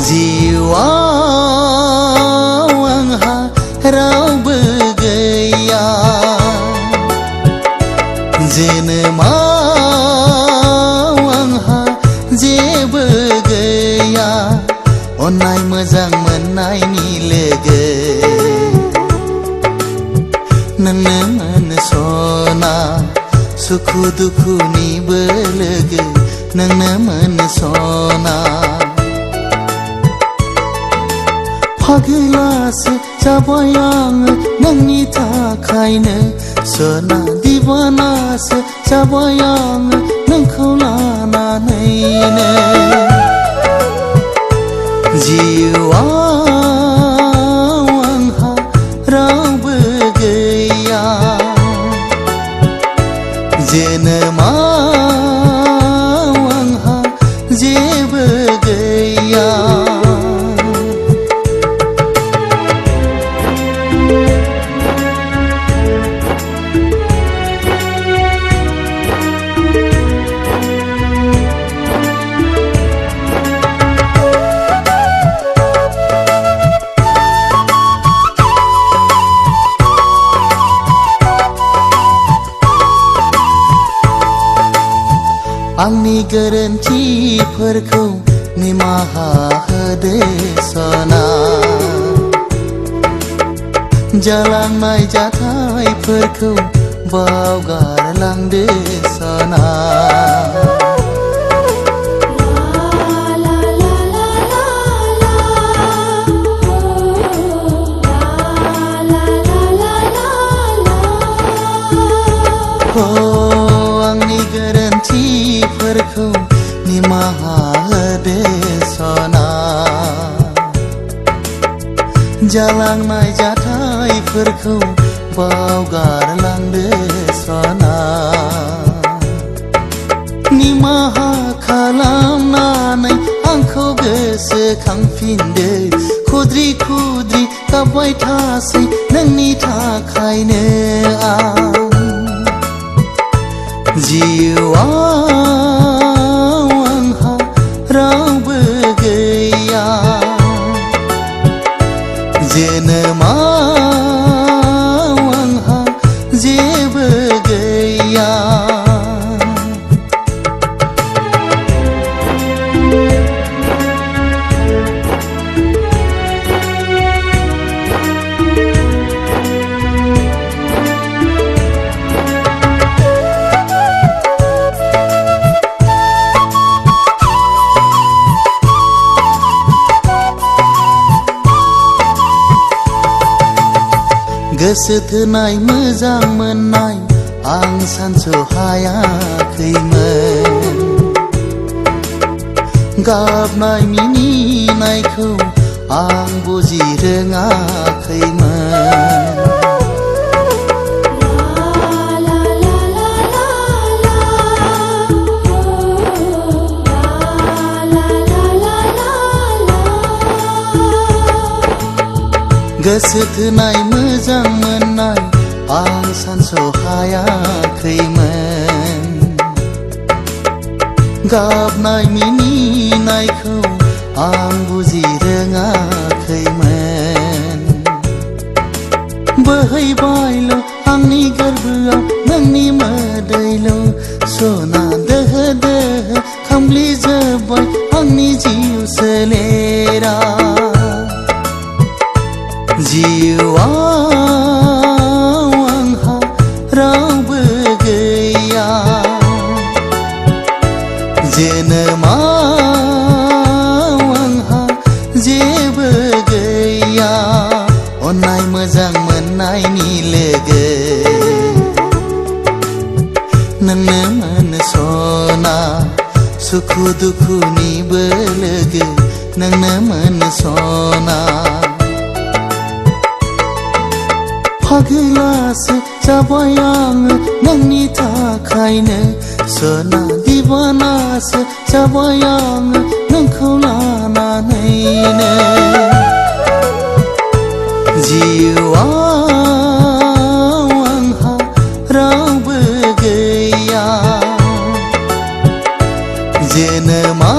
जिउआव आंहा रावबो गैया, जोनोमाव आंहा जेबो गैया, अननाय मोजां मोननायनि लोगो नोंनो मोनसना, सुखु दुखुनिबो लोगो नोंनो मोनसना। फागलासो जाबाय आङो नोंनि थाखायनो, सना दिवानासो जाबाय आङो नोंखौ लानानैनो। जिउआव आंहा रावबो गैया, जोनोमाव आंहा जेबो गैया। आंनि गोरोन्थिफोरखौ निमाहा होदो सना, जालांनाय जाथायफोरखौ बावगारलांदो सना। आंनि गोरोन्थिफोरखौ निमाहा होदो सना, जालांनाय जाथायफोरखौ बावगारलांदो सना। निमाहा खालामनानै आंखौ गोसोखांफिनदो, खुद्रि खुद्रि गाबबाय थासै नोंनि थाखायनो आं। जिउआव आंहा रावबो गैया, जोनोमाव आंहा जेबो गैया। गोसो थोनाय मोजां मोननाय आं सानस'हायाखैमोन, गाबनाय मिनिनायखौ आं बुजि रोङाखैमोन। गोसो थोनाय मोजां मोननाय आं सानस'हायाखैमोन, गाबनाय मिनिनायखौ आं बुजि रोङाखैमोन। बोहैबायल' आंनि गोरबोआव नोंनि मोदैल', सना दोहो दोहो खामग्लिजोब्बाय आंनि जिउ सोलेरा। जिउआव आंहा रावबो गैया, जोनोमाव आंहा जेबो गैया, अननाय मोजां मोननायनि लोगो नोंनो मोनसना, सुखु दुखुनिबो लोगो नोंनो मोनसना। फागलासो जाबाय आङो नोंनि थाखायनो, सना दिवानासो जाबाय आङो नोंखौ लानानैनो। जिउआव आंहा रावबो गैया, जोनोमा